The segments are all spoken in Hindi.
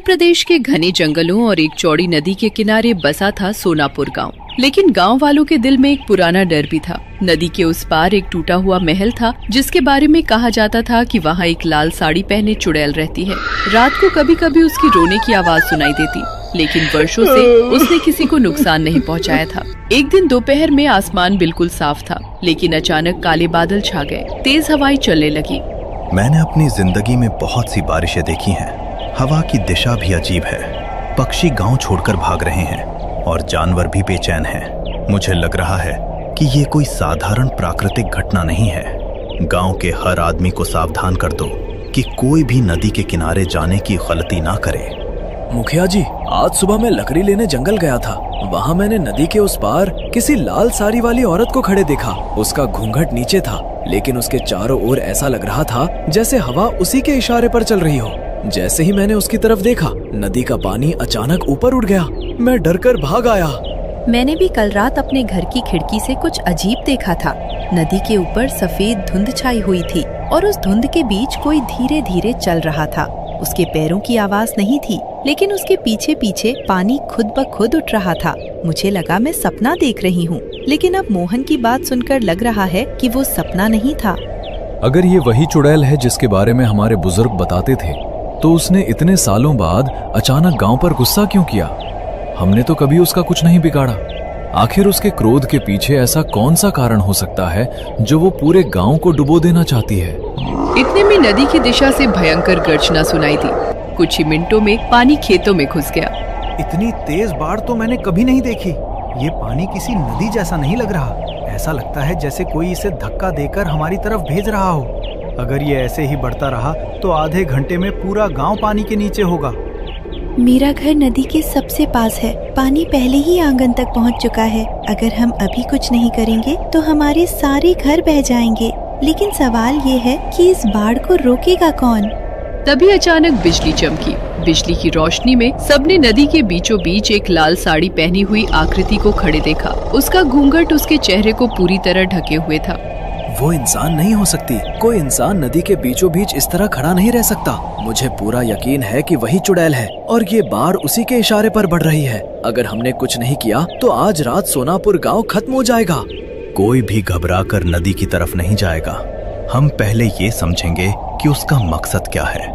प्रदेश के घने जंगलों और एक चौड़ी नदी के किनारे बसा था सोनापुर गांव। लेकिन गांव वालों के दिल में एक पुराना डर भी था। नदी के उस पार एक टूटा हुआ महल था जिसके बारे में कहा जाता था कि वहाँ एक लाल साड़ी पहने चुड़ैल रहती है। रात को कभी कभी उसकी रोने की आवाज सुनाई देती, लेकिन वर्षों से उसने किसी को नुकसान नहीं पहुंचाया था। एक दिन दोपहर में आसमान बिल्कुल साफ था, लेकिन अचानक काले बादल छा गए। तेज हवाएं चलने लगी। मैंने अपनी जिंदगी में बहुत सी बारिशें देखी हैं। हवा की दिशा भी अजीब है। पक्षी गांव छोड़कर भाग रहे हैं और जानवर भी बेचैन हैं। मुझे लग रहा है कि ये कोई साधारण प्राकृतिक घटना नहीं है। गांव के हर आदमी को सावधान कर दो कि कोई भी नदी के किनारे जाने की गलती ना करे। मुखिया जी, आज सुबह मैं लकड़ी लेने जंगल गया था। वहाँ मैंने नदी के उस पार किसी लाल साड़ी वाली औरत को खड़े देखा। उसका घूंघट नीचे था, लेकिन उसके चारों ओर ऐसा लग रहा था जैसे हवा उसी के इशारे पर चल रही हो। जैसे ही मैंने उसकी तरफ देखा, नदी का पानी अचानक ऊपर उठ गया। मैं डरकर भाग आया। मैंने भी कल रात अपने घर की खिड़की से कुछ अजीब देखा था। नदी के ऊपर सफेद धुंध छाई हुई थी और उस धुंध के बीच कोई धीरे धीरे चल रहा था। उसके पैरों की आवाज नहीं थी, लेकिन उसके पीछे पीछे पानी खुद ब खुद उठ रहा था। मुझे लगा मैं सपना देख रही हूँ, लेकिन अब मोहन की बात सुनकर लग रहा है कि वो सपना नहीं था। अगर ये वही चुड़ैल है जिसके बारे में हमारे बुजुर्ग बताते थे, तो उसने इतने सालों बाद अचानक गांव पर गुस्सा क्यों किया? हमने तो कभी उसका कुछ नहीं बिगाड़ा। आखिर उसके क्रोध के पीछे ऐसा कौन सा कारण हो सकता है जो वो पूरे गांव को डुबो देना चाहती है? इतने में नदी की दिशा से भयंकर गर्जना सुनाई दी। कुछ ही मिनटों में पानी खेतों में घुस गया। इतनी तेज बाढ़ तो मैंने कभी नहीं देखी। ये पानी किसी नदी जैसा नहीं लग रहा। ऐसा लगता है जैसे कोई इसे धक्का देकर हमारी तरफ भेज रहा हो। अगर ये ऐसे ही बढ़ता रहा तो आधे घंटे में पूरा गांव पानी के नीचे होगा। मेरा घर नदी के सबसे पास है। पानी पहले ही आंगन तक पहुंच चुका है। अगर हम अभी कुछ नहीं करेंगे तो हमारे सारे घर बह जाएंगे। लेकिन सवाल ये है कि इस बाढ़ को रोकेगा कौन? तभी अचानक बिजली चमकी। बिजली की रोशनी में सबने नदी के बीचों बीच एक लाल साड़ी पहनी हुई आकृति को खड़े देखा। उसका घूंघट उसके चेहरे को पूरी तरह ढके हुए था। वो इंसान नहीं हो सकती। कोई इंसान नदी के बीचों बीच इस तरह खड़ा नहीं रह सकता। मुझे पूरा यकीन है कि वही चुड़ैल है और ये बाढ़ उसी के इशारे पर बढ़ रही है। अगर हमने कुछ नहीं किया तो आज रात सोनापुर गांव खत्म हो जाएगा। कोई भी घबराकर नदी की तरफ नहीं जाएगा। हम पहले ये समझेंगे कि उसका मकसद क्या है।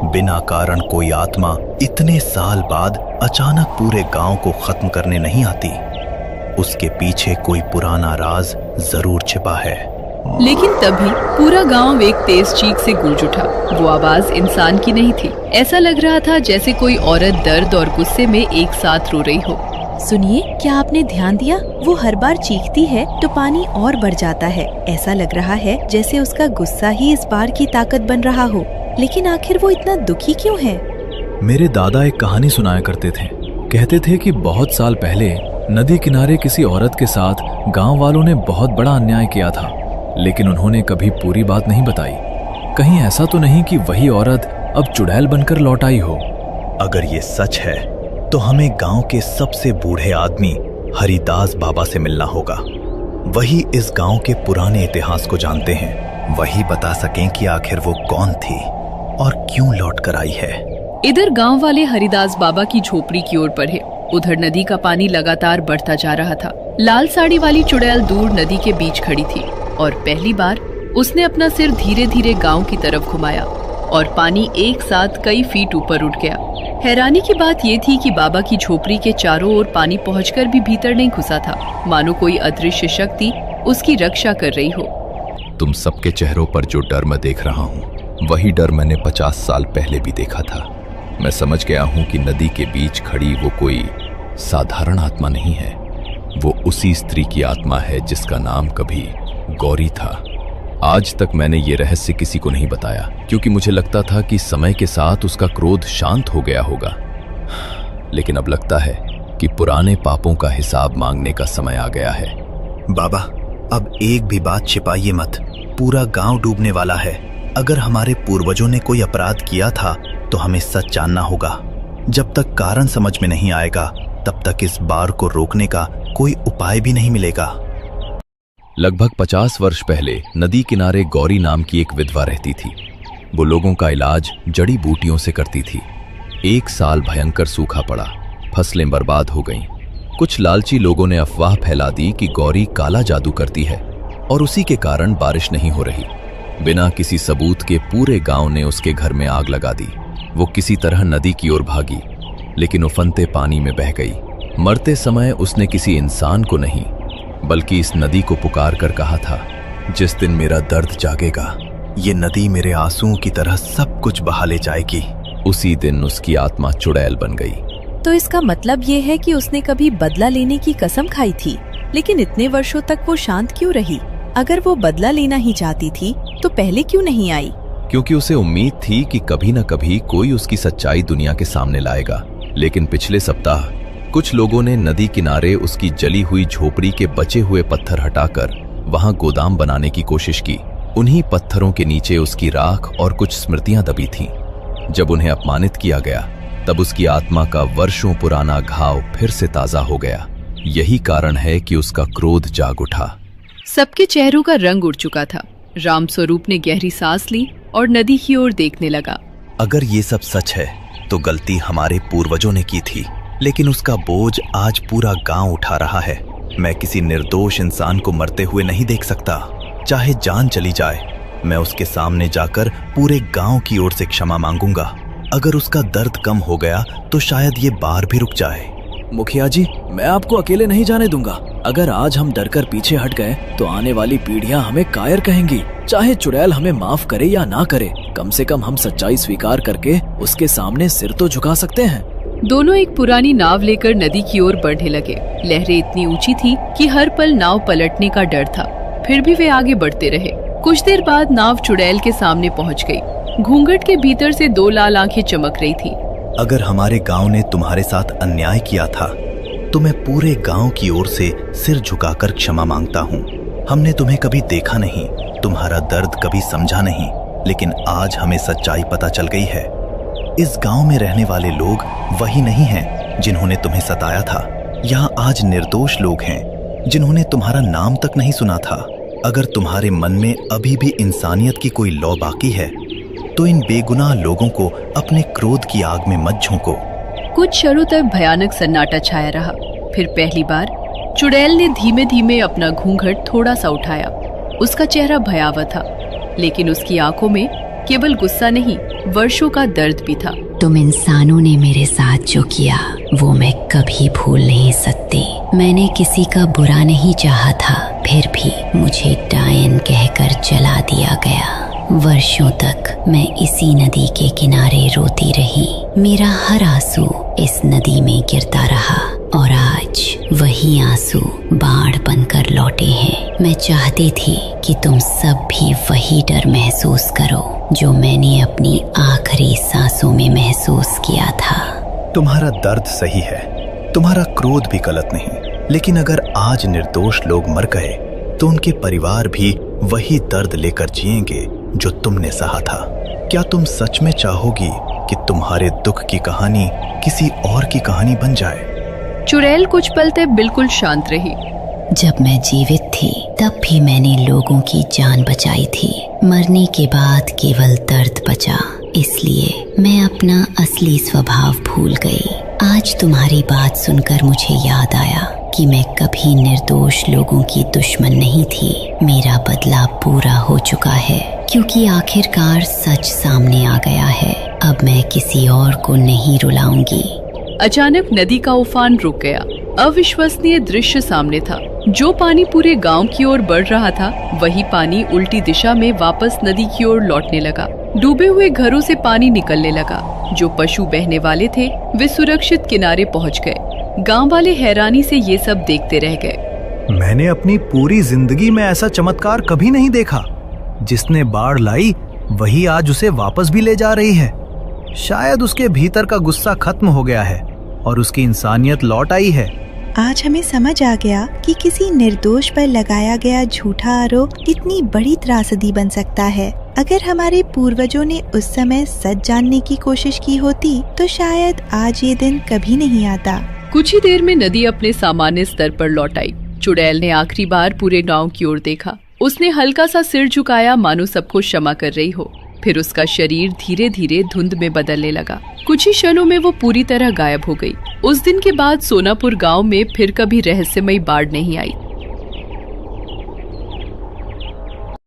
बिना कारण कोई आत्मा इतने साल बाद अचानक पूरे गांव को खत्म करने नहीं आती। उसके पीछे कोई पुराना राज जरूर छिपा है। लेकिन तभी पूरा गांव एक तेज चीख से गूंज उठा। वो आवाज इंसान की नहीं थी। ऐसा लग रहा था जैसे कोई औरत दर्द और गुस्से में एक साथ रो रही हो। सुनिए, क्या आपने ध्यान दिया? वो हर बार चीखती है तो पानी और बढ़ जाता है। ऐसा लग रहा है जैसे उसका गुस्सा ही इस बाढ़ की ताकत बन रहा हो। लेकिन आखिर वो इतना दुखी क्यों है? मेरे दादा एक कहानी सुनाया करते थे। कहते थे कि बहुत साल पहले नदी किनारे किसी औरत के साथ गांव वालों ने बहुत बड़ा अन्याय किया था, लेकिन उन्होंने कभी पूरी बात नहीं बताई। कहीं ऐसा तो नहीं कि वही औरत अब चुड़ैल बनकर लौट आई हो? अगर ये सच है तो हमें गांव के सबसे बूढ़े आदमी हरिदास बाबा से मिलना होगा। वही इस गांव के पुराने इतिहास को जानते हैं। वही बता सकें कि आखिर वो कौन थी और क्यों लौट कर आई है। इधर गांव वाले हरिदास बाबा की झोपड़ी की ओर बढ़े। उधर नदी का पानी लगातार बढ़ता जा रहा था। लाल साड़ी वाली चुड़ैल दूर नदी के बीच खड़ी थी और पहली बार उसने अपना सिर धीरे धीरे गांव की तरफ घुमाया और पानी एक साथ कई फीट ऊपर उठ गया। हैरानी की बात ये थी कि बाबा की झोपड़ी के चारों ओर पानी पहुंचकर भी भीतर नहीं घुसा था, मानो कोई अदृश्य शक्ति उसकी रक्षा कर रही हो। तुम सबके चेहरों पर जो डर मैं देख रहा हूँ, वही डर मैंने 50 साल पहले भी देखा था। मैं समझ गया हूँ कि नदी के बीच खड़ी वो कोई साधारण आत्मा नहीं है। वो उसी स्त्री की आत्मा है जिसका नाम कभी गौरी था। आज तक मैंने ये रहस्य किसी को नहीं बताया, क्योंकि मुझे लगता था कि समय के साथ उसका क्रोध शांत हो गया होगा। लेकिन अब लगता है कि पुराने पापों का हिसाब मांगने का समय आ गया है। बाबा, अब एक भी बात छिपाइए मत। पूरा गांव डूबने वाला है। अगर हमारे पूर्वजों ने कोई अपराध किया था तो हमें सच जानना होगा। जब तक कारण समझ में नहीं आएगा तब तक इस बाढ़ को रोकने का कोई उपाय भी नहीं मिलेगा। लगभग 50 वर्ष पहले नदी किनारे गौरी नाम की एक विधवा रहती थी। वो लोगों का इलाज जड़ी बूटियों से करती थी। 1 साल भयंकर सूखा पड़ा, फसलें बर्बाद हो गईं। कुछ लालची लोगों ने अफवाह फैला दी कि गौरी काला जादू करती है और उसी के कारण बारिश नहीं हो रही। बिना किसी सबूत के पूरे गांव ने उसके घर में आग लगा दी। वो किसी तरह नदी की ओर भागी, लेकिन उफनते पानी में बह गई। मरते समय उसने किसी इंसान को नहीं, बल्कि इस नदी को पुकार कर कहा था, जिस दिन मेरा दर्द जागेगा, ये नदी मेरे आंसुओं की तरह सब कुछ बहा ले जाएगी। उसी दिन उसकी आत्मा चुड़ैल बन गई। तो इसका मतलब ये है कि उसने कभी बदला लेने की कसम खाई थी, लेकिन इतने वर्षों तक वो शांत क्यों रही? अगर वो बदला लेना ही चाहती थी तो पहले क्यों नहीं आई? क्योंकि उसे उम्मीद थी कि कभी न कभी कोई उसकी सच्चाई दुनिया के सामने लाएगा। लेकिन पिछले सप्ताह कुछ लोगों ने नदी किनारे उसकी जली हुई झोपड़ी के बचे हुए पत्थर हटाकर वहां गोदाम बनाने की कोशिश की। उन्हीं पत्थरों के नीचे उसकी राख और कुछ स्मृतियां दबी थीं। जब उन्हें अपमानित किया गया, तब उसकी आत्मा का वर्षों पुराना घाव फिर से ताजा हो गया। यही कारण है कि उसका क्रोध जाग उठा। सबके चेहरों का रंग उड़ चुका था। राम स्वरूप ने गहरी सांस ली और नदी की ओर देखने लगा। अगर ये सब सच है तो गलती हमारे पूर्वजों ने की थी, लेकिन उसका बोझ आज पूरा गांव उठा रहा है। मैं किसी निर्दोष इंसान को मरते हुए नहीं देख सकता, चाहे जान चली जाए। मैं उसके सामने जाकर पूरे गांव की ओर से क्षमा मांगूंगा। अगर उसका दर्द कम हो गया तो शायद ये बार भी रुक जाए। मुखिया जी, मैं आपको अकेले नहीं जाने दूंगा। अगर आज हम डरकर पीछे हट गए तो आने वाली पीढ़ियां हमें कायर कहेंगी। चाहे चुड़ैल हमें माफ करे या ना करे, कम से कम हम सच्चाई स्वीकार करके उसके सामने सिर तो झुका सकते हैं। दोनों एक पुरानी नाव लेकर नदी की ओर बढ़ने लगे। लहरें इतनी ऊंची थी कि हर पल नाव पलटने का डर था, फिर भी वे आगे बढ़ते रहे। कुछ देर बाद नाव चुड़ैल के सामने पहुंच गई। घूंघट के भीतर से 2 लाल आंखें चमक रही थी। अगर हमारे गांव ने तुम्हारे साथ अन्याय किया था तो मैं पूरे गांव की ओर से सिर झुकाकर क्षमा मांगता हूँ। हमने तुम्हें कभी देखा नहीं, तुम्हारा दर्द कभी समझा नहीं, लेकिन आज हमें सच्चाई पता चल गई है। इस गांव में रहने वाले लोग वही नहीं हैं जिन्होंने तुम्हें सताया था। यहाँ आज निर्दोष लोग हैं जिन्होंने तुम्हारा नाम तक नहीं सुना था। अगर तुम्हारे मन में अभी भी इंसानियत की कोई लौ बाकी है तो इन बेगुनाह लोगों को अपने क्रोध की आग में मत झोंको। कुछ क्षणों तक भयानक सन्नाटा छाया रहा। फिर पहली बार चुड़ैल ने धीमे धीमे अपना घूंघट थोड़ा सा उठाया। उसका चेहरा भयावह था, लेकिन उसकी आंखों में केवल गुस्सा नहीं, वर्षों का दर्द भी था। तुम इंसानों ने मेरे साथ जो किया वो मैं कभी भूल नहीं सकती। मैंने किसी का बुरा नहीं चाहा था, फिर भी मुझे डायन कहकर जला दिया गया। वर्षों तक मैं इसी नदी के किनारे रोती रही। मेरा हर आंसू इस नदी में गिरता रहा और आज वही आंसू बाढ़ बनकर लौटे हैं। मैं चाहती थी कि तुम सब भी वही डर महसूस करो जो मैंने अपनी आखिरी सांसों में महसूस किया था। तुम्हारा दर्द सही है, तुम्हारा क्रोध भी गलत नहीं, लेकिन अगर आज निर्दोष लोग मर गए तो उनके परिवार भी वही दर्द लेकर जिएंगे जो तुमने सहा था। क्या तुम सच में चाहोगी कि तुम्हारे दुख की कहानी किसी और की कहानी बन जाए? चुड़ैल कुछ पल तक बिल्कुल शांत रही। जब मैं जीवित थी तब भी मैंने लोगों की जान बचाई थी। मरने के बाद केवल दर्द बचा, इसलिए मैं अपना असली स्वभाव भूल गई। आज तुम्हारी बात सुनकर मुझे याद आया कि मैं कभी निर्दोष लोगों की दुश्मन नहीं थी। मेरा बदला पूरा हो चुका है, क्योंकि आखिरकार सच सामने आ गया है। अब मैं किसी और को नहीं रुलाऊंगी। अचानक नदी का उफान रुक गया। अविश्वसनीय दृश्य सामने था। जो पानी पूरे गांव की ओर बढ़ रहा था, वही पानी उल्टी दिशा में वापस नदी की ओर लौटने लगा। डूबे हुए घरों से पानी निकलने लगा। जो पशु बहने वाले थे वे सुरक्षित किनारे पहुंच गए। गांव वाले हैरानी से ये सब देखते रह गए। मैंने अपनी पूरी जिंदगी में ऐसा चमत्कार कभी नहीं देखा। जिसने बाढ़ लाई वही आज उसे वापस भी ले जा रही है। शायद उसके भीतर का गुस्सा खत्म हो गया है और उसकी इंसानियत लौट आई है। आज हमें समझ आ गया कि किसी निर्दोष पर लगाया गया झूठा आरोप कितनी बड़ी त्रासदी बन सकता है। अगर हमारे पूर्वजों ने उस समय सच जानने की कोशिश की होती तो शायद आज ये दिन कभी नहीं आता। कुछ ही देर में नदी अपने सामान्य स्तर पर लौट आई। चुड़ैल ने आखिरी बार पूरे गांव की ओर देखा। उसने हल्का सा सिर झुकाया, मानो सबको क्षमा कर रही हो। फिर उसका शरीर धीरे धीरे धुंध में बदलने लगा। कुछ ही क्षणों में वो पूरी तरह गायब हो गई। उस दिन के बाद सोनापुर गांव में फिर कभी रहस्यमयी बाढ़ नहीं आई।